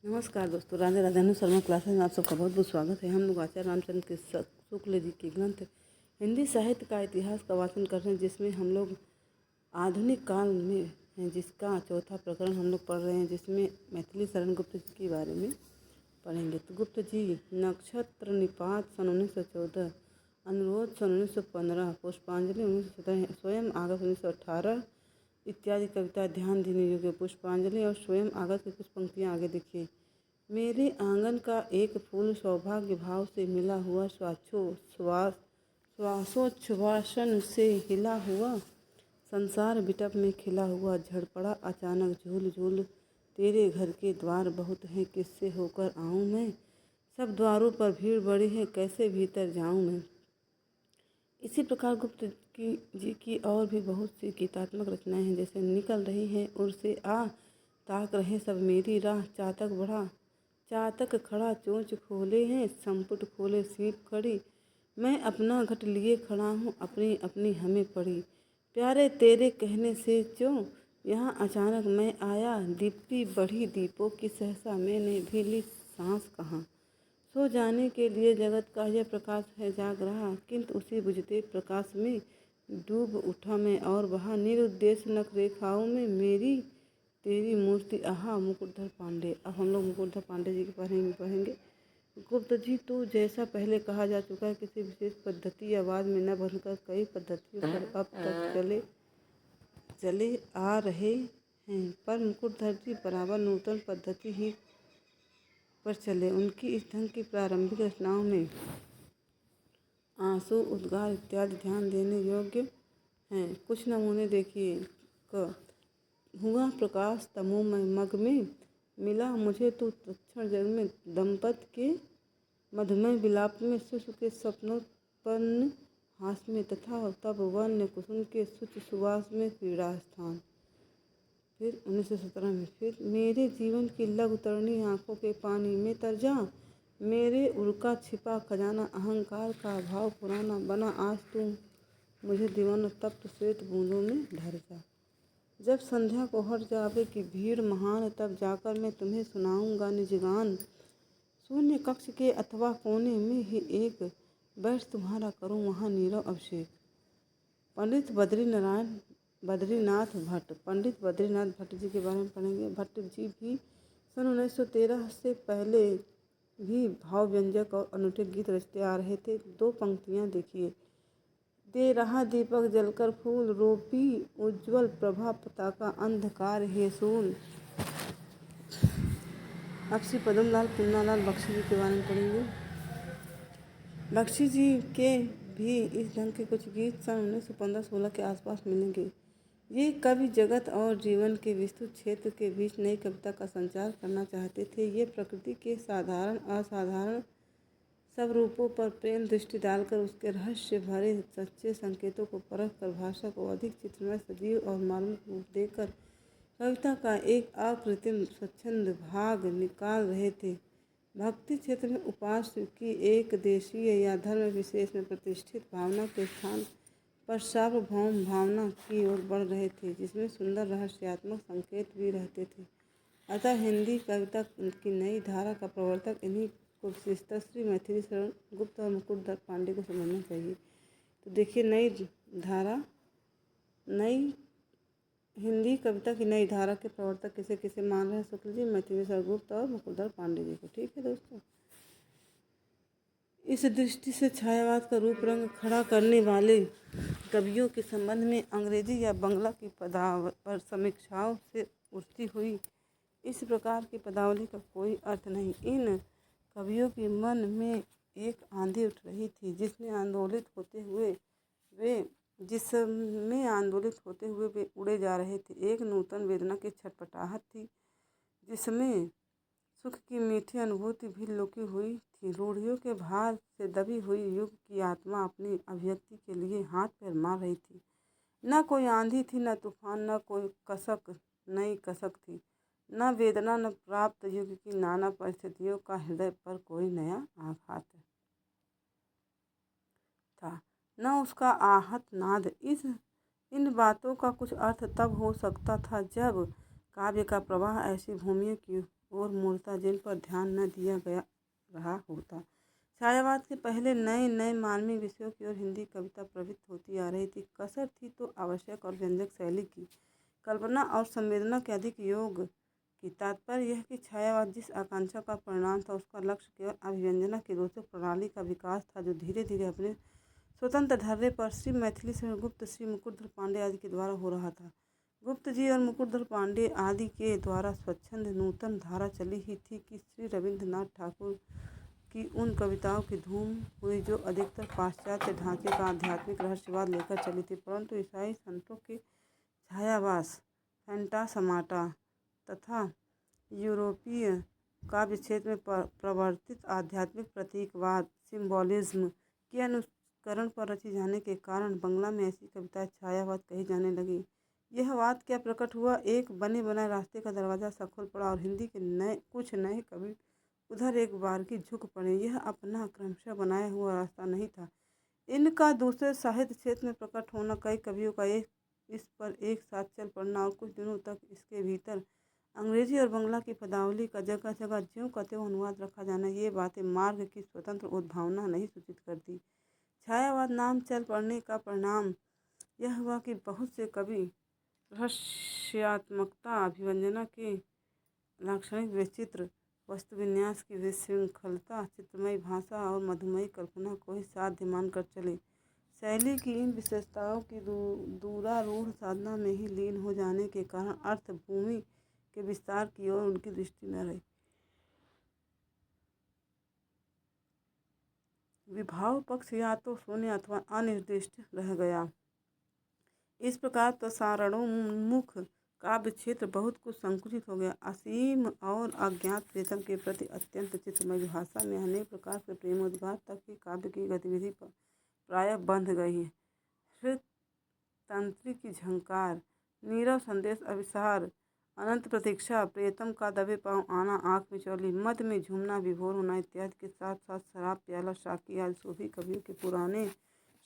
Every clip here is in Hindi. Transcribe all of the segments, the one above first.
नमस्कार दोस्तों, राधे राधे। अनु शर्मा क्लासेस में आप सबका बहुत बहुत स्वागत है। हम लोग आचार्य रामचंद्र के शुक्ल जी के ग्रंथ हिंदी साहित्य का इतिहास का वाचन कर रहे हैं, जिसमें हम लोग आधुनिक काल में हैं, जिसका चौथा प्रकरण हम लोग पढ़ रहे हैं, जिसमें मैथिली शरण गुप्त जी के बारे में पढ़ेंगे। तो गुप्त जी नक्षत्र निपात सन 1914, अनुरोध सन 1915, पुष्पांजलि 1917, स्वयं आगत 1918 इत्यादि कविता ध्यान देने योग्य। पुष्पांजलि और स्वयं आगत की कुछ पंक्तियाँ आगे देखिए। मेरे आंगन का एक फूल सौभाग्य भाव से मिला हुआ, श्वासोच्छ्वासन से हिला हुआ, संसार बिटप में खिला हुआ, झड़ पड़ा अचानक झूल झूल। तेरे घर के द्वार बहुत हैं, किससे होकर आऊँ मैं? सब द्वारों पर भीड़ बड़ी है, कैसे भीतर जाऊँ मैं? इसी प्रकार गुप्त जी की और भी बहुत सी गीतात्मक रचनाएं हैं, जैसे निकल रही हैं उर से आ, ताक रहे सब मेरी राह, चातक बढ़ा चातक खड़ा, चोंच खोले हैं संपुट खोले सीप खड़ी, मैं अपना घट लिए खड़ा हूँ, अपनी अपनी हमें पड़ी। प्यारे तेरे कहने से जो यहाँ अचानक मैं आया, दीप्ति बढ़ी दीपों की सहसा, मैंने भी ली सांस कहाँ। सो जाने के लिए जगत का यह प्रकाश है जाग रहा, किंतु उसी बुझते प्रकाश में डूब उठा मैं और वहाँ निरुद्देश्य नख रेखाओं में मेरी तेरी मूर्ति आहा। मुकुटधर पांडे। अब हम लोग मुकुटधर पांडे जी के पढ़ेंगे। गुप्त जी तो जैसा पहले कहा जा चुका है, किसी विशेष पद्धति या वाद में न बनकर कई पद्धतियों पर अब तक चले आ रहे हैं, पर मुकुटधर जी बराबर नूतन पद्धति ही पर चले। उनकी इस ढंग की प्रारंभिक रचनाओं में आंसू, उद्गार इत्यादि ध्यान देने योग्य हैं। कुछ नमूने देखिए। हुआ प्रकाश तमोमय मग में, मिला मुझे तो तत्क्षण जग में, दंपत के मधुमय विलाप में, शिशु के स्वप्नोत्पन्न हास में, तथा तब वन्य कुसुम के शुचि सुवास में क्रीड़ा स्थान। फिर 1917 में फिर मेरे जीवन की लघु तरणी आँखों के पानी में तर जा, मेरे उड़का छिपा खजाना अहंकार का भाव पुराना, बना आज तू मुझे दीवाना, तप्त श्वेत बूंदों में ढर जा। जब संध्या को हट जावे की भीड़ महान, तब जाकर मैं तुम्हें सुनाऊंगा निज गान। शून्य कक्ष के अथवा कोने में ही एक बैठ तुम्हारा करूं वहाँ नीरव अभिषेक। पंडित बद्रीनाथ भट्ट जी के बारे में पढ़ेंगे। भट्ट जी भी सन 1913 से पहले भी भाव व्यंजक और अनूठे गीत रचते आ रहे थे। दो पंक्तियाँ देखिए। दे रहा दीपक जलकर फूल, रोपी उज्ज्वल प्रभा पताका, अंधकार है सूल। अब श्री पद्मलाल पूर्णालाल बख्शी जी के बारे में पढ़ेंगे। बख्शी जी के भी इस ढंग के कुछ गीत सन 1915-16 के आसपास मिलेंगे। ये कवि जगत और जीवन के विस्तृत क्षेत्र के बीच नई कविता का संचार करना चाहते थे। ये प्रकृति के साधारण असाधारण सब रूपों पर प्रेम दृष्टि डालकर उसके रहस्य भरे सच्चे संकेतों को परख कर भाषा को अधिक चित्रमय, सजीव और मार्मिक रूप देकर कविता का एक अकृत्रिम स्वच्छंद भाग निकाल रहे थे। भक्ति क्षेत्र में उपास्य की एक देशीय या धर्म विशेष में प्रतिष्ठित भावना के स्थान पर सार्वभौम भावना की ओर बढ़ रहे थे, जिसमें सुंदर रहस्यात्मक संकेत भी रहते थे। अतः हिंदी कविता की नई धारा का प्रवर्तक इन्हीं को विशेषतः श्री मैथिली शरण गुप्त और मुकुटधर पांडे को समझना चाहिए। तो देखिए, नई हिंदी कविता की नई धारा के प्रवर्तक किसे किसे मान रहे हैं? शुक्ल जी, मैथिली शरण गुप्त और मुकुटधर पांडे जी को। ठीक है दोस्तों, इस दृष्टि से छायावाद का रूप रंग खड़ा करने वाले कवियों के संबंध में अंग्रेजी या बंगला की पर समीक्षाओं से उठती हुई इस प्रकार की पदावली का कोई अर्थ नहीं। इन कवियों के मन में एक आंधी उठ रही थी, जिसमें आंदोलित होते हुए वे उड़े जा रहे थे। एक नूतन वेदना की छटपटाहट थी, जिसमें सुख की मीठी अनुभूति भी लुकी हुई थी। रूढ़ियों के भार से दबी हुई युग की आत्मा अपनी अभिव्यक्ति के लिए हाथ पैर मार रही थी। न कोई आंधी थी, न तूफान, न कोई नई कसक थी, न वेदना, न प्राप्त युग की नाना परिस्थितियों का हृदय पर कोई नया आघात था, न उसका आहत नाद। इन बातों का कुछ अर्थ तब हो सकता था जब काव्य का प्रवाह ऐसी भूमियों की ओर मुड़ता जिन पर ध्यान न दिया गया रहा होता। छायावाद के पहले नए नए मानवीय विषयों की ओर हिंदी कविता प्रवृत्त होती आ रही थी। कसर थी तो आवश्यक और व्यंजक शैली की, कल्पना और संवेदना के अधिक योग की। तात्पर्य यह कि छायावाद जिस आकांक्षा का परिणाम था, उसका लक्ष्य केवल अभिव्यंजना की रोचक प्रणाली का विकास था, जो धीरे धीरे अपने स्वतंत्र धर्रे पर श्री मैथिली शरण गुप्त, श्री मुकुटधर पांडे आदि के द्वारा हो रहा था। गुप्त जी और मुकुटधर पांडे आदि के द्वारा स्वच्छंद नूतन धारा चली ही थी कि श्री रविंद्रनाथ ठाकुर की उन कविताओं की धूम हुई जो अधिकतर पाश्चात्य ढांचे का आध्यात्मिक रहस्यवाद लेकर चली थी। परंतु ईसाई संतों के छायावास, फैंटासमाटा तथा यूरोपीय काव्य क्षेत्र में प्रवर्तित आध्यात्मिक प्रतीकवाद, सिंबॉलिज्म के अनुकरण पर रची जाने के कारण बंगला में ऐसी कविताएं छायावाद कही जाने लगी। यह वाद क्या प्रकट हुआ? एक बने बनाए रास्ते का दरवाजा सा खुल पड़ा और हिंदी के कुछ नए कवि उधर एक बार की झुक पड़े। यह अपना क्रमशः बनाया हुआ रास्ता नहीं था। इनका दूसरे साहित्य क्षेत्र में प्रकट होना, कई कवियों का इस पर एक साथ चल पड़ना और कुछ दिनों तक इसके भीतर अंग्रेजी और बंगला की पदावली का जगह जगह ज्यों का त्यों अनुवाद रखा जाना, ये बातें मार्ग की स्वतंत्र उद्भावना नहीं सूचित करती। छायावाद नाम चल पड़ने का परिणाम यह हुआ कि बहुत से कवि रहस्यात्मकता, अभिव्यंजना के लाक्षणिक विचित्र वस्तुविन्यास की विशृंखलता, चित्रमयी भाषा और मधुमयी कल्पना को ही साध्य मानकर चले। शैली की इन विशेषताओं की दूरारूढ़ साधना में ही लीन हो जाने के कारण अर्थ भूमि के विस्तार की ओर उनकी दृष्टि न रही। विभाव पक्ष या तो शून्य अथवा अनिर्दिष्ट रह गया। इस प्रकार प्रसारणोन्मुख काव्य क्षेत्र बहुत कुछ संकुचित हो गया। असीम और अज्ञात प्रीतम के प्रति अत्यंत चित्रमय भाषा में अनेक प्रकार के प्रेमोद्गार तक की काव्य की गतिविधि पर प्रायः बंध गई है। हृतंत्री की झंकार, नीरव संदेश, अभिसार, अनंत प्रतीक्षा, प्रियतम का दबे पाँव आना, आँख मिचौली, मद में झूमना, विभोर होना इत्यादि के साथ साथ शराब प्याला, शाकी आदि सूफी कवियों के पुराने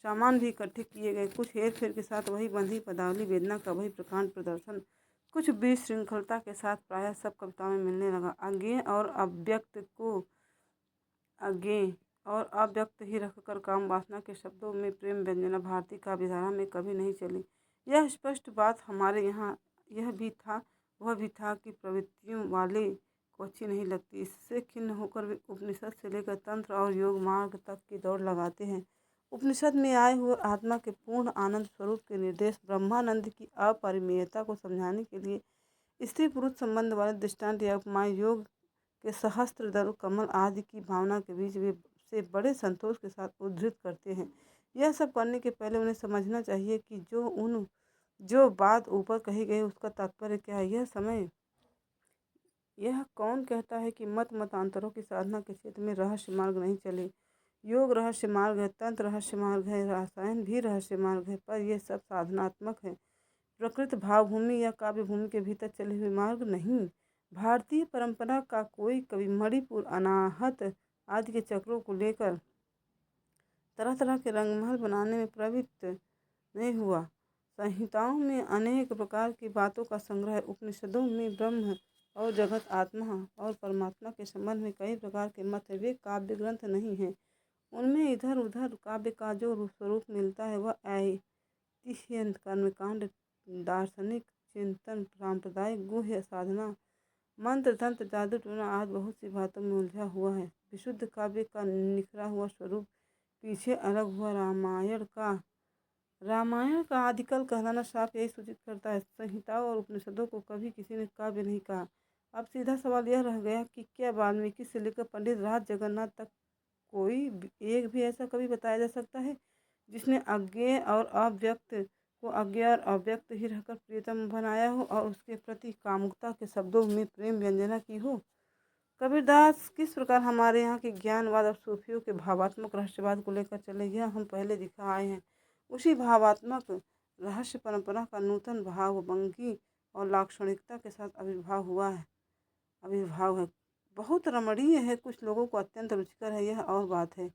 सामान भी इकट्ठे किए गए। कुछ हेर फेर के साथ वही बंधी पदावली, वेदना का वही प्रकांड प्रदर्शन, कुछ विशृंखलता के साथ प्रायः सब कविताओं में मिलने लगा। अज्ञेय और अव्यक्त ही रखकर काम वासना के शब्दों में प्रेम व्यंजना भारतीय काव्यधारा में कभी नहीं चली। यह स्पष्ट बात हमारे यहाँ वह भी था कि प्रवृत्तियों वाले को अच्छी नहीं लगती। इससे खिन्न होकर वे उपनिषद से लेकर तंत्र और योग मार्ग तक की दौड़ लगाते हैं। उपनिषद में आए हुए आत्मा के पूर्ण आनंद स्वरूप के निर्देश, ब्रह्मानंद की अपरिमेयता को समझाने के लिए स्त्री पुरुष संबंध वाले दृष्टांत या उपमाएं, योग के सहस्त्र दल कमल आदि की भावना के बीच वे से बड़े संतोष के साथ उद्धृत करते हैं। यह सब करने के पहले उन्हें समझना चाहिए कि जो बात ऊपर कही गई उसका तात्पर्य क्या है। यह कौन कहता है कि मतांतरों की साधना के क्षेत्र में रहस्य मार्ग नहीं चले। योग रहस्य मार्ग है, तंत्र रहस्य मार्ग है, रसायन भी रहस्य मार्ग है, पर यह सब साधनात्मक है, प्रकृत भावभूमि या काव्य भूमि के भीतर चले हुए मार्ग नहीं। भारतीय परंपरा का कोई कवि मणिपुर, अनाहत आदि के चक्रों को लेकर तरह तरह के रंगमहल बनाने में प्रवृत्त नहीं हुआ। संहिताओं में अनेक प्रकार की बातों का संग्रह है। उपनिषदों में ब्रह्म और जगत, आत्मा और परमात्मा के संबंध में कई प्रकार के मत हैं। वे काव्य ग्रंथ नहीं हैं। उनमें इधर उधर काव्य का जो स्वरूप मिलता है वह ऐतिह्य, कर्मकांड, दार्शनिक चिंतन, सांप्रदायिक गुह्य साधना, मंत्र तंत्र, जादू टोना आदि बहुत सी बातों में उलझा हुआ है। विशुद्ध काव्य का निखरा हुआ स्वरूप पीछे अलग हुआ। रामायण का आदिकाल कहलाना साफ यही सूचित करता है। संहिताओं और उपनिषदों को कभी किसी ने काव्य नहीं कहा। अब सीधा सवाल यह रह गया कि क्या वाल्मीकि से लेकर पंडित राज जगन्नाथ तक कोई एक भी ऐसा कवि बताया जा सकता है जिसने अज्ञेय और अव्यक्त को अज्ञेय और अव्यक्त ही रहकर प्रियतम बनाया हो और उसके प्रति कामुकता के शब्दों में प्रेम व्यंजना की हो। कबीरदास किस प्रकार हमारे यहाँ के ज्ञानवाद और सूफियों के भावात्मक रहस्यवाद को लेकर चले, यह हम पहले दिखा आए हैं। उसी भावात्मक रहस्य परंपरा का नूतन भाव भंगी और लाक्षणिकता के साथ आविर्भाव है। बहुत रमणीय है, कुछ लोगों को अत्यंत रुचिकर है, यह और बात है।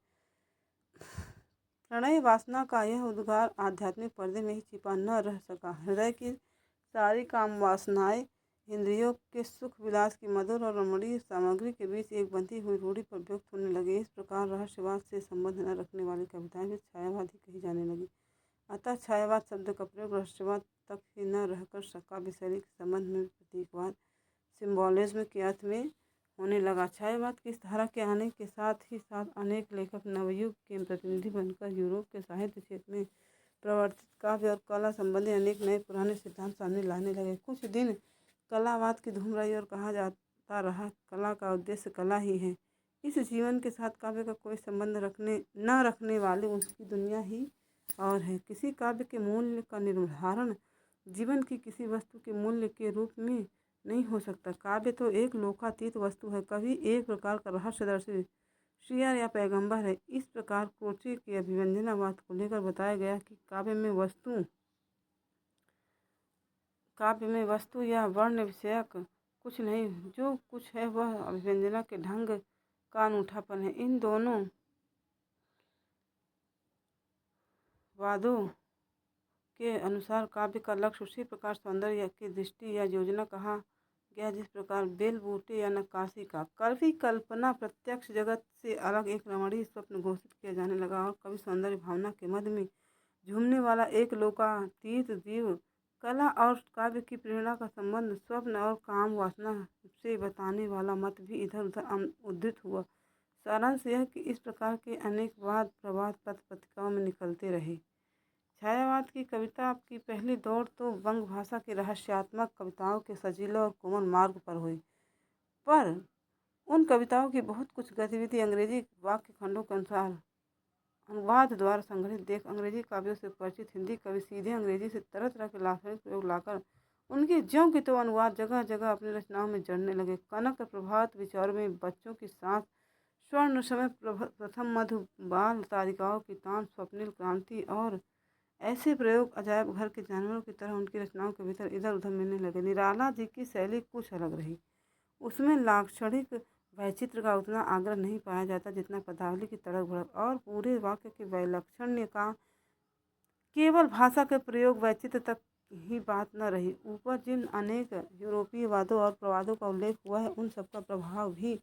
प्रणय वासना का यह उद्गार आध्यात्मिक पर्दे में ही छिपा न रह सका। हृदय की सारी काम वासनाएं इंद्रियों के सुख विलास की मधुर और रमणीय सामग्री के बीच एक बंधी हुई रूढ़ी पर व्यक्त होने लगे। इस प्रकार रहस्यवाद से संबंध न रखने वाली कविताएं भी छायावाद ही कही जाने लगी। अतः छायावाद शब्द का प्रयोग रहस्यवाद तक ही न रहकर काव्य शैली के संबंध में प्रतीकवाद सिम्बोलिज्म के अर्थ में होने लगा। छायावाद की इस धारा के आने के साथ ही साथ अनेक लेखक नवयुग के प्रतिनिधि बनकर यूरोप के साहित्य क्षेत्र में प्रवर्तित काव्य और कला संबंधी अनेक नए पुराने सिद्धांत सामने लाने लगे। कुछ दिन कलावाद की धूम रही और कहा जाता रहा कला का उद्देश्य कला ही है। इस जीवन के साथ काव्य का कोई संबंध न रखने वाले उसकी दुनिया ही और है। किसी काव्य के मूल्य का निर्धारण जीवन की किसी वस्तु के मूल्य के रूप में नहीं हो सकता। काव्य तो एक लोकातीत वस्तु है, कभी एक प्रकार का रहस्यदर्शी श्रेया या पैगंबर है। इस प्रकार क्रोचे के अभिव्यंजनावाद को लेकर बताया गया कि काव्य में वस्तु या वर्ण विषयक कुछ नहीं, जो कुछ है वह अभिव्यंजना के ढंग का अनूठापन है। इन दोनों वादों के अनुसार काव्य का लक्ष्य उसी प्रकार सौंदर्य की दृष्टि या योजना कहा गया जिस प्रकार बेल बूटे या नक्काशी का। कवि कल्पना प्रत्यक्ष जगत से अलग एक रमणीय स्वप्न घोषित किया जाने लगा और कवि सौंदर्य भावना के मध्य में झूमने वाला एक लोकातीत जीव। कला और काव्य की प्रेरणा का संबंध स्वप्न और काम वासना से बताने वाला मत भी इधर उधर उद्धृत हुआ। सारांश यह कि इस प्रकार के अनेक वाद प्रवाद पत्र पत्रिकाओं में निकलते रहे। छायावाद की कविता की पहली दौड़ तो वंग भाषा की रहस्यात्मक कविताओं के सजीले और कोमल मार्ग पर हुई, पर उन कविताओं की बहुत कुछ गतिविधि अंग्रेजी वाक्य खंडों के अनुसार अनुवाद द्वारा संग्रहित देख अंग्रेजी काव्यों से परिचित हिंदी कवि सीधे अंग्रेजी से तरह तरह के लाक्षणिक प्रयोग लाकर उनके ज्यों के तो अनुवाद जगह जगह अपनी रचनाओं में जड़ने लगे। कनक प्रभात विचारों में बच्चों की सांस स्वर्ण समय प्रथम मधु बाल तारिकाओं की तान स्वप्निल क्रांति और ऐसे प्रयोग अजायब घर के जानवरों की तरह उनकी रचनाओं के भीतर इधर उधर मिलने लगे। निराला जी की शैली कुछ अलग रही। उसमें लाक्षणिक वैचित्र का उतना आग्रह नहीं पाया जाता जितना पदावली की तड़क भड़क और पूरे वाक्य के वैलक्षण्य का। केवल भाषा के प्रयोग वैचित्र तक ही बात न रही, ऊपर जिन अनेक यूरोपीय वादों और प्रवादों का उल्लेख हुआ है उन सबका प्रभाव भी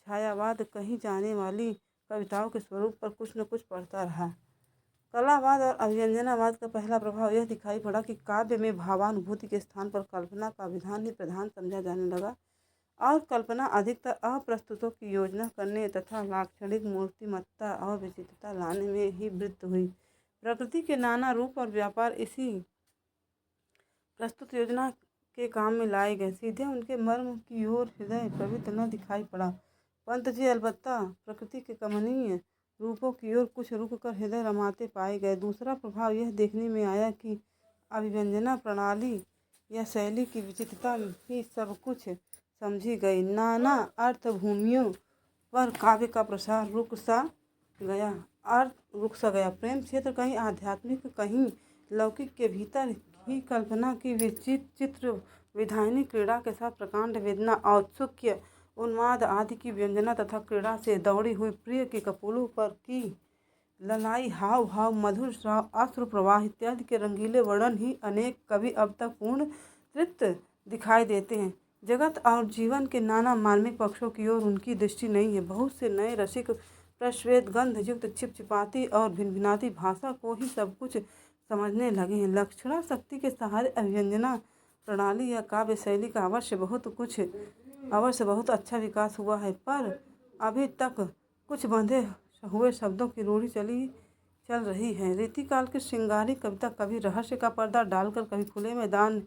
छायावाद कही जाने वाली कविताओं के स्वरूप पर कुछ न कुछ पड़ता रहा। कलावाद और अभिव्यंजनावाद का पहला प्रभाव यह दिखाई पड़ा कि काव्य में भावानुभूति के स्थान पर कल्पना का विधान ही प्रधान समझा जाने लगा और कल्पना अधिकतर अप्रस्तुतों की योजना करने तथा लाक्षणिक मूर्तिमत्ता और विचित्रता लाने में ही वृत्त हुई। प्रकृति के नाना रूप और व्यापार इसी प्रस्तुत योजना के काम में लाए गए। सीधे उनके मर्म की ओर हृदय प्रवृत्त न दिखाई पड़ा। पंत जी अलबत्ता प्रकृति के कमनीय रूपों की ओर कुछ रुक कर हृदय रमाते पाए गए। दूसरा प्रभाव यह देखने में आया कि अभिव्यंजना प्रणाली या शैली की विचित्रता ही सब कुछ समझी गई। नाना अर्थभूमियों पर काव्य का प्रसार रुक सा गया। प्रेम क्षेत्र कहीं आध्यात्मिक कहीं लौकिक के भीतर ही कल्पना की विचित्र विधायनी क्रीड़ा के साथ प्रकांड वेदना औत्सुक्य उन्माद आदि की व्यंजना तथा क्रीड़ा से दौड़ी हुई प्रिय के कपोलों पर की ललाई हाव भाव मधुर श्राव अश्रु प्रवाह इत्यादि के रंगीले वर्णन ही अनेक कवि अब तक पूर्ण तृप्त दिखाई देते हैं। जगत और जीवन के नाना मार्मिक पक्षों की ओर उनकी दृष्टि नहीं है। बहुत से नए रसिक प्रश्वेत गंध युक्त छिपछिपाती और भिनभिनाती भाषा को ही सब कुछ समझने लगे हैं। लक्षणा शक्ति के सहारे अभिव्यंजना प्रणाली या काव्य शैली का अवश्य बहुत अच्छा विकास हुआ है, पर अभी तक कुछ बंधे हुए शब्दों की रूढ़ी चल रही है। रीतिकाल की श्रृंगारिक कविता कभी रहस्य का पर्दा डालकर कभी खुले मैदान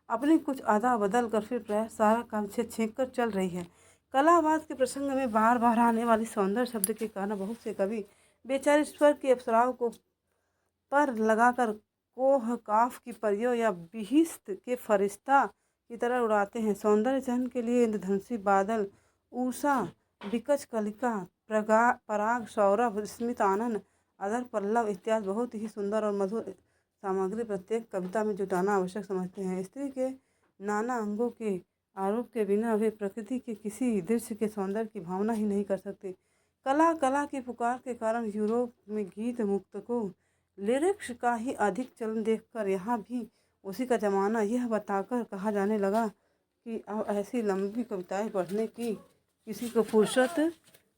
अपनी कुछ अदा बदल कर फिर प्राय सारा काम छेक कर चल रही है। कलावाद के प्रसंग में बार बार आने वाली सौंदर्य शब्द के कारण बहुत से कवि बेचारे स्वर की अप्सराओं को पर लगाकर कोह काफ की परियों या बिहिस्त के फरिश्ता की तरह उड़ाते हैं। सौंदर्य चहन के लिए इंद्रधनुषी बादल, ऊषा, विकच कलिका, पराग, सौरभ, स्मित आनंद, अधर पल्लव इत्यादि बहुत ही सुंदर और मधुर सामग्री प्रत्येक कविता में जुटाना आवश्यक समझते हैं। स्त्री के नाना अंगों के आरोप के बिना वे प्रकृति के किसी दृश्य के सौंदर्य की भावना ही नहीं कर सकते। कला की पुकार के कारण यूरोप में गीत मुक्तकों लिरिक्स का ही अधिक चलन देखकर यहाँ भी उसी का जमाना यह बताकर कहा जाने लगा कि अब ऐसी लंबी कविताएं पढ़ने की किसी को फुर्सत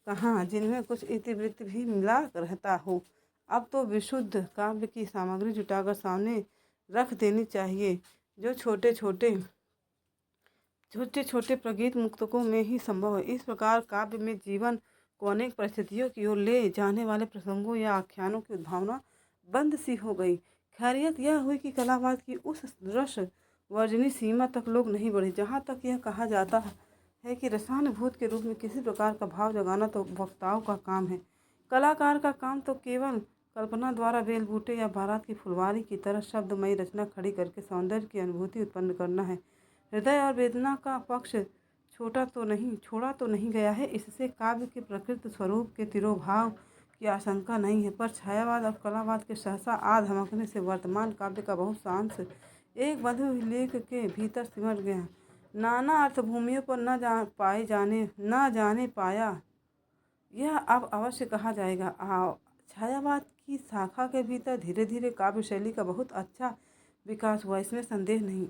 कहाँ, जिनमें कुछ इतिवृत्त भी मिला रहता हो। अब तो विशुद्ध काव्य की सामग्री जुटाकर सामने रख देनी चाहिए, जो छोटे छोटे प्रगीत मुक्तकों में ही संभव है। इस प्रकार काव्य में जीवन को अनेक परिस्थितियों की ओर ले जाने वाले प्रसंगों या आख्यानों की उद्भावना बंद सी हो गई। खैरियत यह हुई कि कलावाद की उस रस वर्जनी सीमा तक लोग नहीं बढ़े जहाँ तक यह कहा जाता है कि रसानुभूत के रूप में किसी प्रकार का भाव जगाना तो वक्ताओं का काम है। कलाकार का काम तो केवल कल्पना द्वारा बेलबूटे या बारात की फुलवारी की तरह शब्दमयी रचना खड़ी करके सौंदर्य की अनुभूति उत्पन्न करना है। हृदय और वेदना का पक्ष छोड़ा तो नहीं गया है। इससे काव्य के प्रकृत स्वरूप के तिरोभाव की आशंका नहीं है, पर छायावाद और कलावाद के सहसा आ धमकने से वर्तमान काव्य का बहुत सा अंश एक बधु लेख के भीतर सिमट गया। नाना अर्थभूमियों पर न जाने पाया, यह अब अवश्य कहा जाएगा। छायावाद की शाखा के भीतर धीरे धीरे काव्य शैली का बहुत अच्छा विकास हुआ, इसमें संदेह नहीं।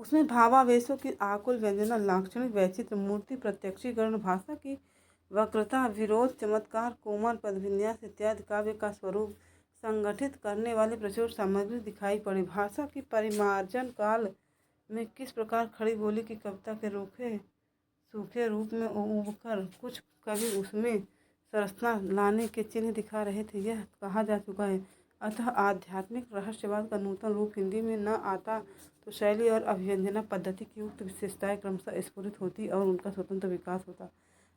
उसमें भावावेशों की आकुल व्यंजना, लाक्षणिक वैचित्र, मूर्ति प्रत्यक्षीकरण, भाषा की वक्रता, विरोध, चमत्कार, कोमल पदविन्यास इत्यादि काव्य का स्वरूप संगठित करने वाली प्रचुर सामग्री दिखाई पड़ी। भाषा की परिमार्जन काल में किस प्रकार खड़ी बोली की कविता के सूखे रूप में उबकर कुछ कवि उसमें सरसता लाने के चिन्ह दिखा रहे थे, यह कहा जा चुका है। अतः आध्यात्मिक रहस्यवाद का नूतन रूप हिंदी में न आता तो शैली और अभिव्यंजना पद्धति की उक्त विशेषताएं क्रमशः स्फुरित होती और उनका स्वतंत्र विकास होता।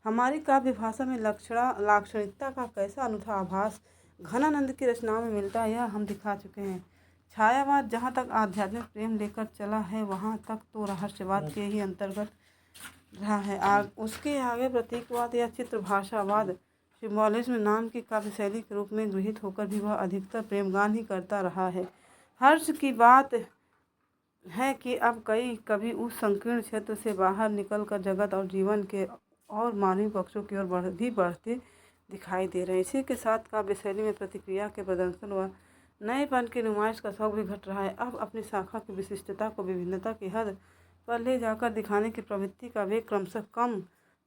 हमारी काव्य भाषा में लाक्षणिकता का कैसा अनूठा आभास घनानंद की रचनाओं में मिलता है, यह हम दिखा चुके हैं। छायावाद जहाँ तक आध्यात्मिक प्रेम लेकर चला है, वहाँ तक तो रहस्यवाद के ही अंतर्गत रहा है। उसके आगे प्रतीकवाद या चित्र भाषावाद, सिम्बॉलिज्म नाम की काव्य शैली के रूप में गृहीत होकर भी वह अधिकतर प्रेमगान ही करता रहा है। हर्ष की बात है कि अब कभी उस संकीर्ण क्षेत्र से बाहर निकलकर जगत और जीवन के और मानवीय पक्षों की ओर बढ़ते दिखाई दे रहे हैं। इसी के साथ काव्य शैली में प्रतिक्रिया के प्रदर्शन व नएपन की नुमाइश का शौक भी घट रहा है। अब अपनी शाखा की विशिष्टता को विभिन्नता की हद पर ले जाकर दिखाने की प्रवृत्ति का वेग क्रमशः कम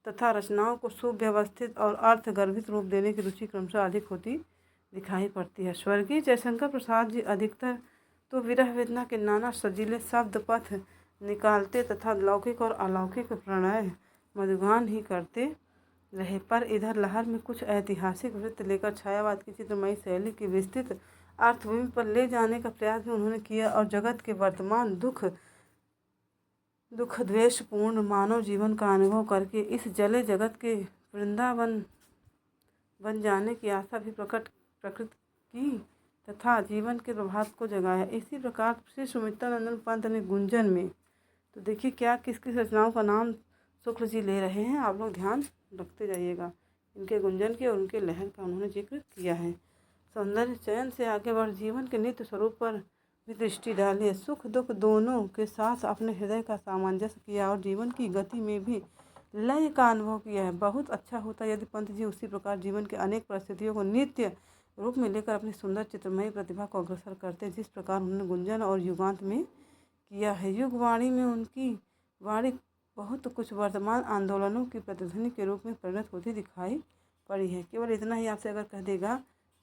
तथा रचनाओं को सुव्यवस्थित और अर्थगर्भित रूप देने की रुचि क्रमशः अधिक होती दिखाई पड़ती है। स्वर्गीय जयशंकर प्रसाद जी अधिकतर तो विरह वेदना के नाना सजीले शब्द पथ निकालते तथा लौकिक और अलौकिक प्रणय मधुगान ही करते रहे, पर इधर लहर में कुछ ऐतिहासिक वृत्त लेकर छायावाद की चित्रमयी शैली की विस्तृत अर्थभूमि पर ले जाने का प्रयास भी उन्होंने किया और जगत के वर्तमान दुख द्वेषपूर्ण मानव जीवन का अनुभव करके इस जले जगत के वृंदावन बन जाने की आशा भी प्रकट की तथा जीवन के प्रभात को जगाया। इसी प्रकार श्री सुमित्रानंदन पंत ने गुंजन में, तो देखिए क्या किस किस रचनाओं का नाम शुक्ल जी ले रहे हैं, आप लोग ध्यान रखते जाइएगा। इनके गुंजन के और उनके लहर का उन्होंने जिक्र किया है। सौंदर्य चयन से आगे बढ़ जीवन के नित्य स्वरूप पर भी दृष्टि डालिए। सुख दुख दोनों के साथ अपने हृदय का सामंजस्य किया और जीवन की गति में भी लय का अनुभव किया है। बहुत अच्छा होता यदि पंत जी उसी प्रकार जीवन के अनेक परिस्थितियों को नित्य रूप में लेकर अपनी सुंदर चित्रमयी प्रतिभा को अग्रसर करते, जिस प्रकार उन्होंने गुंजन और युगांत में किया है। युगवाणी में उनकी वाणी बहुत कुछ वर्तमान आंदोलनों की प्रतिध्वनि के रूप में परिणत होती दिखाई पड़ी है। केवल इतना ही आपसे अगर कह देगा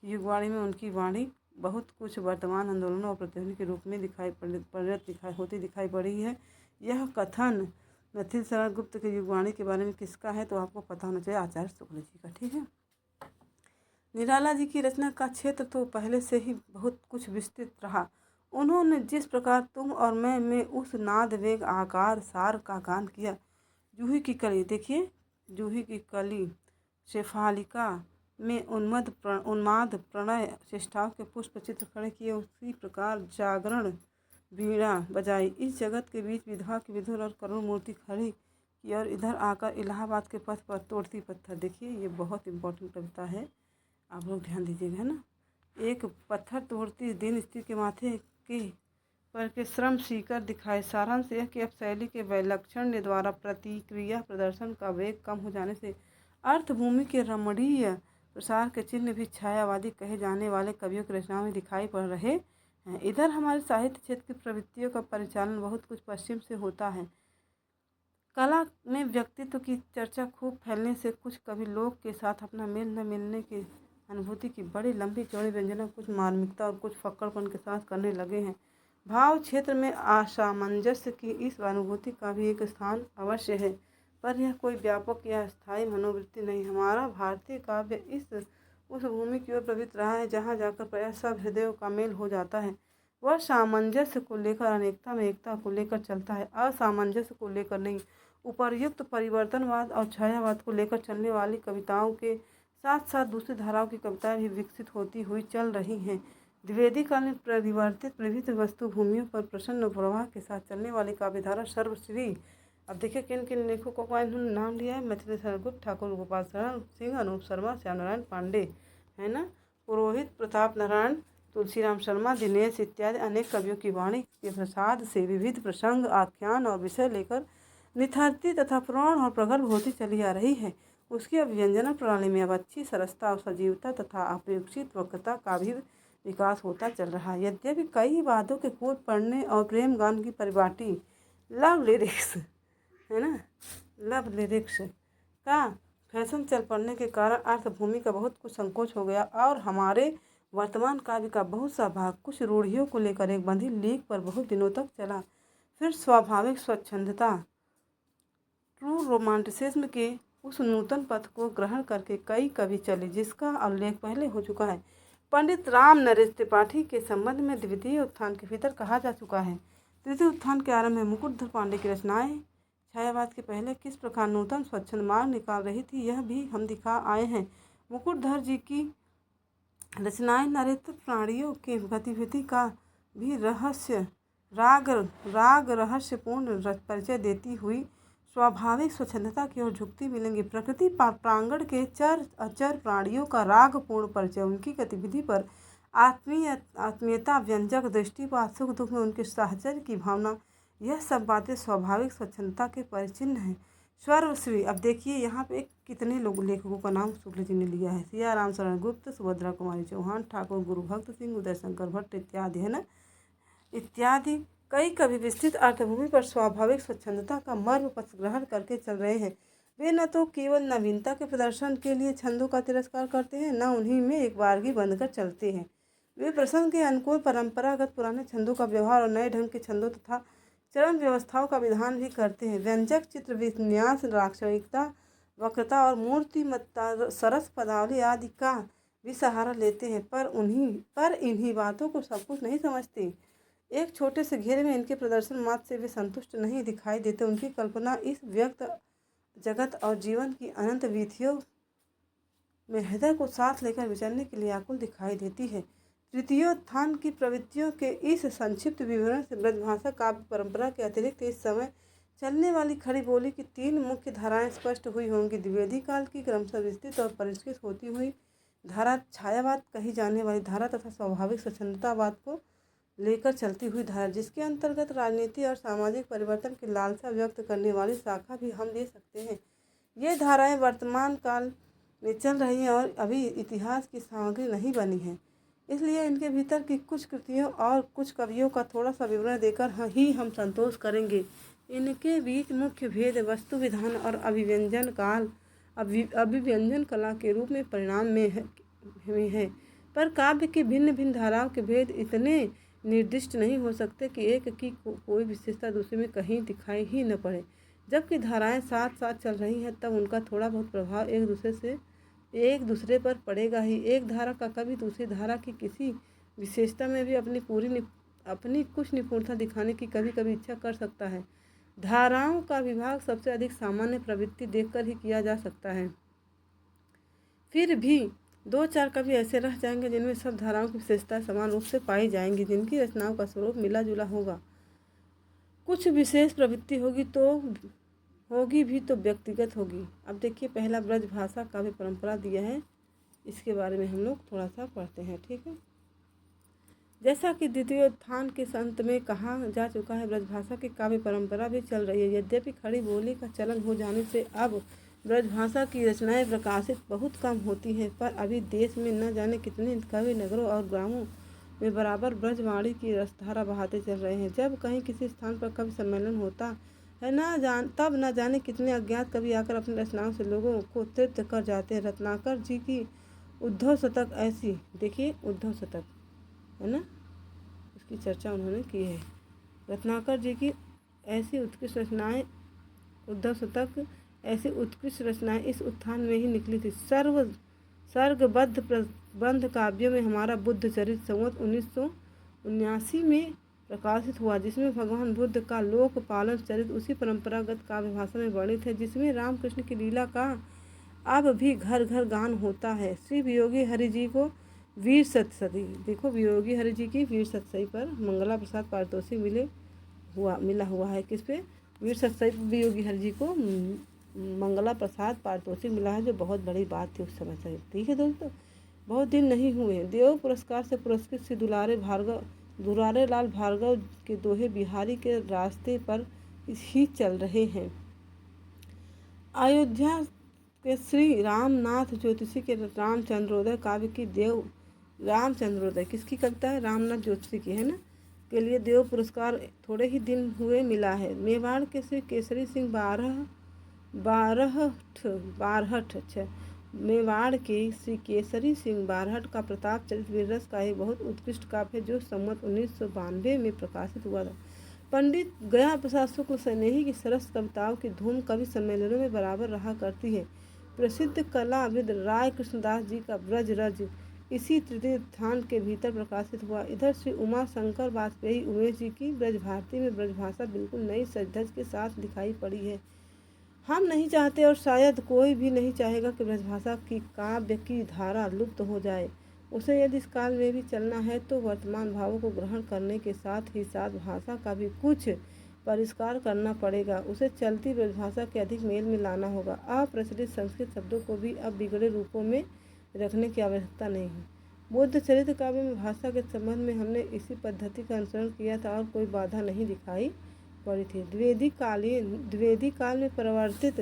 कि युगवाणी में उनकी वाणी बहुत कुछ वर्तमान आंदोलनों और प्रतिध्वनि के रूप में होती दिखाई पड़ी है। यह कथन नथिल शरण गुप्त के युगवाणी के बारे में किसका है, तो आपको पता होना चाहिए, आचार्य शुक्ल जी का। ठीक है। निराला जी की रचना का क्षेत्र तो पहले से ही बहुत कुछ विस्तृत रहा। उन्होंने जिस प्रकार तुम और मैं में उस नाद वेग आकार सार का गान किया, जूही की कली, देखिए जूही की कली, शेफालिका में उन्माद प्रणय चेष्टाओं के पुष्प चित्र खड़े किए, उसी प्रकार जागरण वीणा बजाई, इस जगत के बीच विधवा की विधुर और करुण मूर्ति खड़ी की और इधर आकर इलाहाबाद के पथ पर तोड़ती पत्थर। देखिए ये बहुत इम्पोर्टेंट कविता है, आप लोग ध्यान दीजिएगा ना। एक पत्थर तोड़ती दिन स्त्री के माथे के पर के श्रम सीकर दिखाए। सारांश यह कि अब शैली के वैलक्षण्य द्वारा प्रतिक्रिया प्रदर्शन का वेग कम हो जाने से अर्थभूमि के रमणीय प्रसार के चिन्ह भी छायावादी कहे जाने वाले कवियों की रचनाओं में दिखाई पड़ रहे हैं। इधर हमारे साहित्य क्षेत्र की प्रवृत्तियों का परिचालन बहुत कुछ पश्चिम से होता है। कला में व्यक्तित्व की चर्चा खूब फैलने से कुछ कवि लोग के साथ अपना मेल न मिलने की अनुभूति की बड़ी लंबी चौड़ी व्यंजना कुछ मार्मिकता और कुछ फक्कड़पन के साथ करने लगे हैं। भाव क्षेत्र में असामंजस्य की इस अनुभूति का भी एक स्थान अवश्य है, पर यह कोई व्यापक या स्थायी मनोवृत्ति नहीं। हमारा भारतीय काव्य उस भूमि की ओर प्रवृत्त रहा है जहाँ जाकर प्रायः सब हृदयों का मेल हो जाता है। वह सामंजस्य को लेकर अनेकता में एकता को लेकर चलता है, असामंजस्य को लेकर नहीं। उपर्युक्त परिवर्तनवाद और छायावाद को लेकर चलने वाली कविताओं के साथ साथ दूसरी धाराओं की कविताएं भी विकसित होती हुई चल रही हैं। द्विवेदी काल में परिवर्तित विविध वस्तु भूमियों पर प्रसन्न प्रवाह के साथ चलने वाली काव्यधारा सर्वश्री। अब देखिए किन किन लेखकों का इन्होंने नाम लिया है। मैथिली शरण ठाकुर गोपाल शरण सिंह, अनूप शर्मा, श्याम नारायण पांडे, है ना, पुरोहित, प्रताप नारायण, तुलसीराम शर्मा, दिनेश इत्यादि अनेक कवियों की वाणी के प्रसाद से विविध प्रसंग, आख्यान और विषय लेकर निथरती तथा प्रौढ़ और प्रगल्भ होती चली आ रही है। उसकी अभिव्यंजना प्रणाली में अब अच्छी सरसता और सजीवता तथा अपेक्षित वक्रता का भी विकास होता चल रहा है। यद्यपि कई वादों के कूद पड़ने और प्रेम गान की परिपाटी लव लिरिक्स, है ना, लव लिरिक्स का फैशन चल पड़ने के कारण अर्थभूमि का बहुत कुछ संकोच हो गया और हमारे वर्तमान काव्य का बहुत सा भाग कुछ रूढ़ियों को लेकर एक बंधी लीक पर बहुत दिनों तक चला। फिर स्वाभाविक स्वच्छंदता, ट्रू रोमांटिसिज्म के उस नूतन पथ को ग्रहण करके कई कवि चले, जिसका उल्लेख पहले हो चुका है। पंडित राम नरेश त्रिपाठी के संबंध में द्वितीय उत्थान के भीतर कहा जा चुका है। तृतीय उत्थान के आरंभ में मुकुटधर पांडे की रचनाएं छायावाद के पहले किस प्रकार नूतन स्वच्छंद मार्ग निकाल रही थी, यह भी हम दिखा आए हैं। मुकुटधर जी की रचनाएं नृत्य प्राणियों के गतिविधि का भी राग रहस्यपूर्ण परिचय देती हुई स्वाभाविक स्वच्छंदता की ओर झुकती मिलेंगी। प्रकृति प्रांगण के चर अचर प्राणियों का रागपूर्ण परिचय, उनकी गतिविधि पर आत्मीयता व्यंजक दृष्टिपात, सुख दुख में उनके साहचर्य की भावना, यह सब बातें स्वाभाविक स्वच्छंदता के परिचिह्न हैं। सर्वश्री, अब देखिए यहाँ पे कितने लेखकों का नाम शुक्ल जी ने लिया है। सिया राम शरण गुप्त, सुभद्रा कुमारी चौहान, ठाकुर गुरुभक्त सिंह, उदय शंकर भट्ट इत्यादि, है ना, इत्यादि कई कवि विस्तृत अर्थभूमि पर स्वाभाविक स्वच्छंदता का मर्म पथ ग्रहण करके चल रहे हैं। वे न तो केवल नवीनता के प्रदर्शन के लिए छंदों का तिरस्कार करते हैं, न उन्हीं में एक बारगी बंधकर चलते हैं। वे प्रसंग के अनुकूल परंपरागत पुराने छंदों का व्यवहार और नए ढंग के छंदों तथा चरण व्यवस्थाओं का विधान भी करते हैं। व्यंजक, चित्र विन्यास, लाक्षणिकता, वक्रता और मूर्तिमत्ता, सरस पदावली आदि का भी सहारा लेते हैं, पर इन्हीं बातों को सब कुछ नहीं समझते। एक छोटे से घेरे में इनके प्रदर्शन मात्र से वे संतुष्ट नहीं दिखाई देते। उनकी कल्पना इस व्यक्त जगत और जीवन की अनंत वीथियों में हृदय को साथ लेकर विचरने के लिए आकुल दिखाई देती है। तृतीयोत्थान की प्रवृत्तियों के इस संक्षिप्त विवरण से ब्रजभाषा काव्य परंपरा के अतिरिक्त इस समय चलने वाली खड़ी बोली की तीन मुख्य धाराएं स्पष्ट हुई होंगी। द्विवेदी काल की क्रमशः विस्तृत और परिष्कृत होती हुई धारा, छायावाद कही जाने वाली धारा तथा स्वाभाविक स्वच्छंदतावाद को लेकर चलती हुई धारा, जिसके अंतर्गत राजनीति और सामाजिक परिवर्तन की लालसा व्यक्त करने वाली शाखा भी हम ले सकते हैं। ये धाराएं वर्तमान काल में चल रही हैं और अभी इतिहास की सामग्री नहीं बनी है, इसलिए इनके भीतर की कुछ कृतियों और कुछ कवियों का थोड़ा सा विवरण देकर ही हम संतोष करेंगे। इनके बीच मुख्य भेद वस्तु विधान और अभिव्यंजन कला के रूप में परिणाम में है, पर काव्य की भिन्न भिन्न धाराओं के भेद इतने निर्दिष्ट नहीं हो सकते कि एक की कोई विशेषता दूसरे में कहीं दिखाई ही न पड़े। जबकि धाराएं साथ साथ चल रही हैं तब उनका थोड़ा बहुत प्रभाव एक दूसरे पर पड़ेगा ही। एक धारा का कवि दूसरी धारा की किसी विशेषता में भी अपनी कुछ निपुणता दिखाने की कभी कभी इच्छा कर सकता है। धाराओं का विभाग सबसे अधिक सामान्य प्रवृत्ति देखकर ही किया जा सकता है। फिर भी दो चार कवि ऐसे रह जाएंगे जिनमें सब धाराओं की विशेषता समान रूप से पाई जाएंगी, जिनकी रचनाओं का स्वरूप मिला जुला होगा। कुछ विशेष प्रवृत्ति होगी भी तो व्यक्तिगत होगी। अब देखिए पहला ब्रजभाषा काव्य परंपरा दिया है, इसके बारे में हम लोग थोड़ा सा पढ़ते हैं, ठीक है। जैसा कि द्वितीयोत्थान के संत में कहा जा चुका है, ब्रजभाषा की काव्य परंपरा भी चल रही है। यद्यपि खड़ी बोली का चलन हो जाने से अब ब्रजभाषा की रचनाएं प्रकाशित बहुत कम होती हैं, पर अभी देश में न जाने कितने कवि नगरों और ग्रामों में बराबर ब्रजवाणी की रसधारा बहाते चल रहे हैं। जब कहीं किसी स्थान पर कवि सम्मेलन होता है तब न जाने कितने अज्ञात कवि आकर अपनी रचनाओं से लोगों को तृप्त कर जाते हैं। रत्नाकर जी की उद्धव शतक ऐसी, देखिए उद्धव शतक है ना, उसकी चर्चा उन्होंने की है। रत्नाकर जी की ऐसी उत्कृष्ट रचनाएं, उद्धव शतक ऐसी उत्कृष्ट रचनाएं इस उत्थान में ही निकली थी। सर्गबद्ध प्रबंध काव्यों में हमारा बुद्ध चरित संवत 1979 में प्रकाशित हुआ, जिसमें भगवान बुद्ध का लोक पालन चरित उसी परंपरागत काव्य भाषा में वर्णित है जिसमें रामकृष्ण की लीला का अब भी घर घर गान होता है। श्री वियोगी हरि जी को वीर सतसती, देखो वियोगी हरि जी की वीर सतसई पर मंगला प्रसाद पारितोषिक मिला हुआ है। किस पे? वीर सतसई वियोगी हरि जी को मंगला प्रसाद पारितोषिक मिला है, जो बहुत बड़ी बात थी उस समय से। ठीक है दोस्तों, बहुत दिन नहीं हुए देव पुरस्कार से पुरस्कृत श्री दुलारे लाल भार्गव के दोहे बिहारी के रास्ते पर ही चल रहे हैं। अयोध्या के श्री रामनाथ ज्योतिषी के रामचंद्रोदय काव्य की रामचंद्रोदय किसकी कविता है? रामनाथ ज्योतिषी की है ना, के लिए देव पुरस्कार थोड़े ही दिन हुए मिला है। मेवाड़ के श्री केसरी सिंह मेवाड़ के श्री केसरी सिंह बारहट का प्रताप चरित वीररस का एक बहुत उत्कृष्ट काव्य है, जो संवत 1992 में प्रकाशित हुआ था। पंडित गया प्रसाद शुक्ल स्नेही की सरस कविताओं की धूम कवि सम्मेलनों में बराबर रहा करती है। प्रसिद्ध कलाविद राय कृष्णदास जी का ब्रज रज इसी तृतीय उत्थान के भीतर प्रकाशित हुआ। इधर श्री उमा शंकर वाजपेयी उमेश जी की ब्रज भारती में ब्रजभाषा बिल्कुल नई सजधज के साथ दिखाई पड़ी है। हम नहीं चाहते और शायद कोई भी नहीं चाहेगा कि ब्रजभाषा की काव्य की धारा लुप्त हो जाए। उसे यदि इस काल में भी चलना है तो वर्तमान भावों को ग्रहण करने के साथ ही साथ भाषा का भी कुछ परिष्कार करना पड़ेगा। उसे चलती ब्रजभाषा के अधिक मेल में लाना होगा। अप्रचलित संस्कृत शब्दों को भी अब बिगड़े रूपों में रखने की आवश्यकता नहीं है। बुद्ध चरित्र काव्य में भाषा के संबंध में हमने इसी पद्धति का अनुसरण किया था और कोई बाधा नहीं दिखाई पड़ी थी। द्विवेदी काल में प्रवर्तित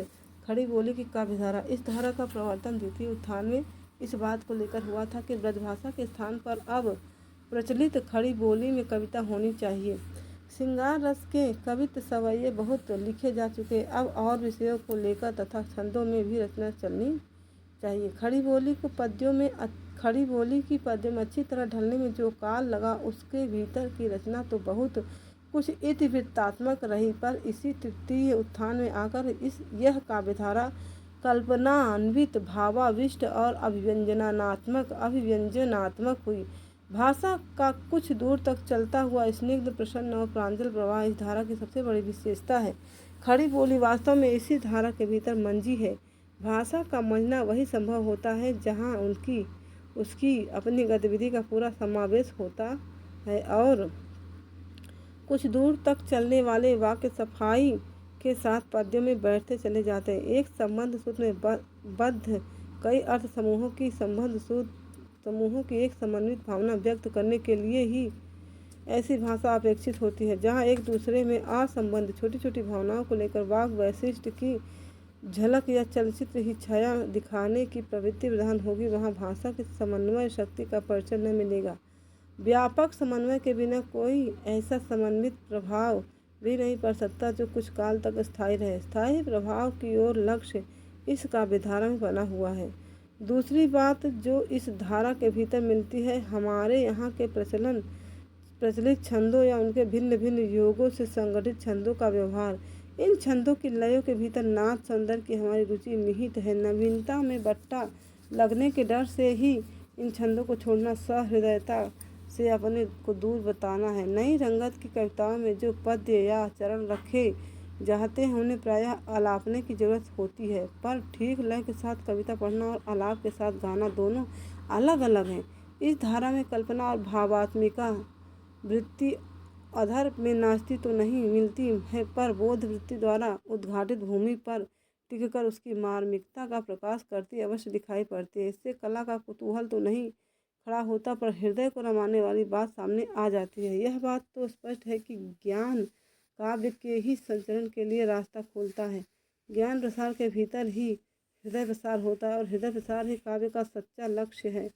खड़ी बोली की काव्यधारा, इस धारा का प्रवर्तन द्वितीय उत्थान में इस बात को लेकर हुआ था कि ब्रजभाषा के स्थान पर अब प्रचलित खड़ी बोली में कविता होनी चाहिए। श्रृंगार रस के कवित्त सवैये बहुत लिखे जा चुके, अब और विषयों को लेकर तथा छंदों में भी रचना चलनी चाहिए। खड़ी बोली की पद्य में अच्छी तरह ढलने में जो काल लगा, उसके भीतर की रचना तो बहुत कुछ इतिवृत्तात्मक रही, पर इसी तृतीय उत्थान में आकर यह काव्यधारा कल्पनान्वित, भावाविष्ट और अभिव्यंजनात्मक हुई। भाषा का कुछ दूर तक चलता हुआ स्निग्ध, प्रसन्न और प्रांजल प्रवाह इस धारा की सबसे बड़ी विशेषता है। खड़ी बोली वास्तव में इसी धारा के भीतर मंजी है। भाषा का मंजना वही संभव होता है जहाँ उसकी अपनी गतिविधि का पूरा समावेश होता है और कुछ दूर तक चलने वाले वाक्य सफाई के साथ पद्यों में बैठते चले जाते हैं। एक संबंध सूत्र में बद्ध कई अर्थ समूहों की एक समन्वित भावना व्यक्त करने के लिए ही ऐसी भाषा अपेक्षित होती है। जहाँ एक दूसरे में असंबद्ध छोटी छोटी भावनाओं को लेकर वाक वैशिष्ट की झलक या चलचित्र ही छाया दिखाने की प्रवृत्ति प्रधान होगी, वहाँ भाषा की समन्वय शक्ति का परिचय न मिलेगा। व्यापक समन्वय के बिना कोई ऐसा समन्वित प्रभाव भी नहीं पड़ सकता जो कुछ काल तक स्थायी रहे। स्थायी प्रभाव की ओर लक्ष्य इस काव्यधारा में बना हुआ है। दूसरी बात जो इस धारा के भीतर मिलती है, हमारे यहाँ के प्रचलित छंदों या उनके भिन्न भिन्न योगों से संगठित छंदों का व्यवहार। इन छंदों की लयों के भीतर नाद सौंदर्य की हमारी रुचि निहित है। नवीनता में बट्टा लगने के डर से ही इन छंदों को छोड़ना सहृदयता से अपने को दूर बताना है। नई रंगत की कविताओं में जो पद्य या चरण रखे जाते हैं उन्हें प्रायः आलापने की जरूरत होती है, पर ठीक लय के साथ कविता पढ़ना और आलाप के साथ गाना दोनों अलग अलग हैं। इस धारा में कल्पना और भावात्मिका वृत्ति अधर में नाचती तो नहीं मिलती है, पर बोध वृत्ति द्वारा उद्घाटित भूमि पर टिककर उसकी मार्मिकता का प्रकाश करती अवश्य दिखाई पड़ती है। इससे कला का कुतूहल तो नहीं खड़ा होता, पर हृदय को रमाने वाली बात सामने आ जाती है। यह बात तो स्पष्ट है कि ज्ञान काव्य के ही संचरण के लिए रास्ता खोलता है। ज्ञान प्रसार के भीतर ही हृदय प्रसार होता है और हृदय प्रसार ही काव्य का सच्चा लक्ष्य है।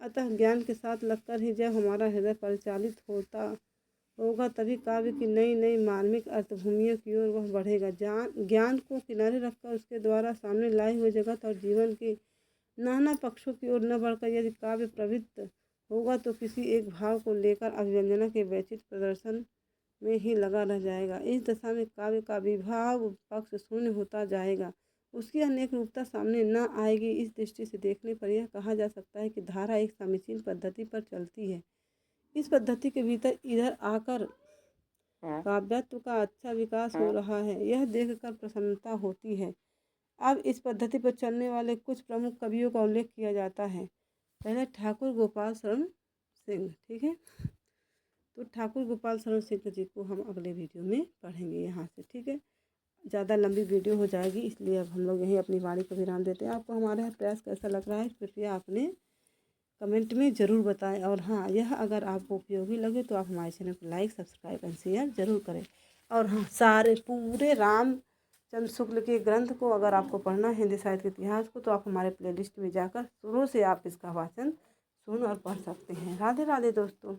अतः ज्ञान के साथ लगकर ही जब हमारा हृदय परिचालित होगा तभी काव्य की नई नई मार्मिक अर्थभूमियों की ओर वह बढ़ेगा। ज्ञान को किनारे रखकर उसके द्वारा सामने लाई हुई जगत और जीवन के नाना पक्षों की ओर न बढ़कर यदि काव्य प्रवृत्त होगा तो किसी एक भाव को लेकर अभिव्यंजना के वैचित्र प्रदर्शन में ही लगा रह जाएगा। इस दशा में काव्य का विभाव पक्ष शून्य होता जाएगा, उसकी अनेक रूपता सामने न आएगी। इस दृष्टि से देखने पर यह कहा जा सकता है कि धारा एक समीचीन पद्धति पर चलती है। इस पद्धति के भीतर इधर आकर काव्यत्व का अच्छा विकास हो रहा है, यह देखकर प्रसन्नता होती है। अब इस पद्धति पर चलने वाले कुछ प्रमुख कवियों का उल्लेख किया जाता है। पहले ठाकुर गोपाल शरण सिंह, ठीक है। तो ठाकुर गोपाल शरण सिंह जी को हम अगले वीडियो में पढ़ेंगे यहाँ से, ठीक है। ज़्यादा लंबी वीडियो हो जाएगी, इसलिए अब हम लोग यहीं अपनी वाणी को विराम देते हैं। आपको हमारा प्रयास कैसा लग रहा है कृपया अपने कमेंट में ज़रूर बताएं। और हाँ, यह अगर आपको उपयोगी लगे तो आप हमारे चैनल को लाइक, सब्सक्राइब एंड शेयर ज़रूर करें। और हाँ, सारे पूरे रामचंद्र शुक्ल के ग्रंथ को अगर आपको पढ़ना है, हिंदी साहित्य के इतिहास को, तो आप हमारे प्लेलिस्ट में जाकर शुरू से आप इसका वाचन सुन और पढ़ सकते हैं। राधे राधे दोस्तों।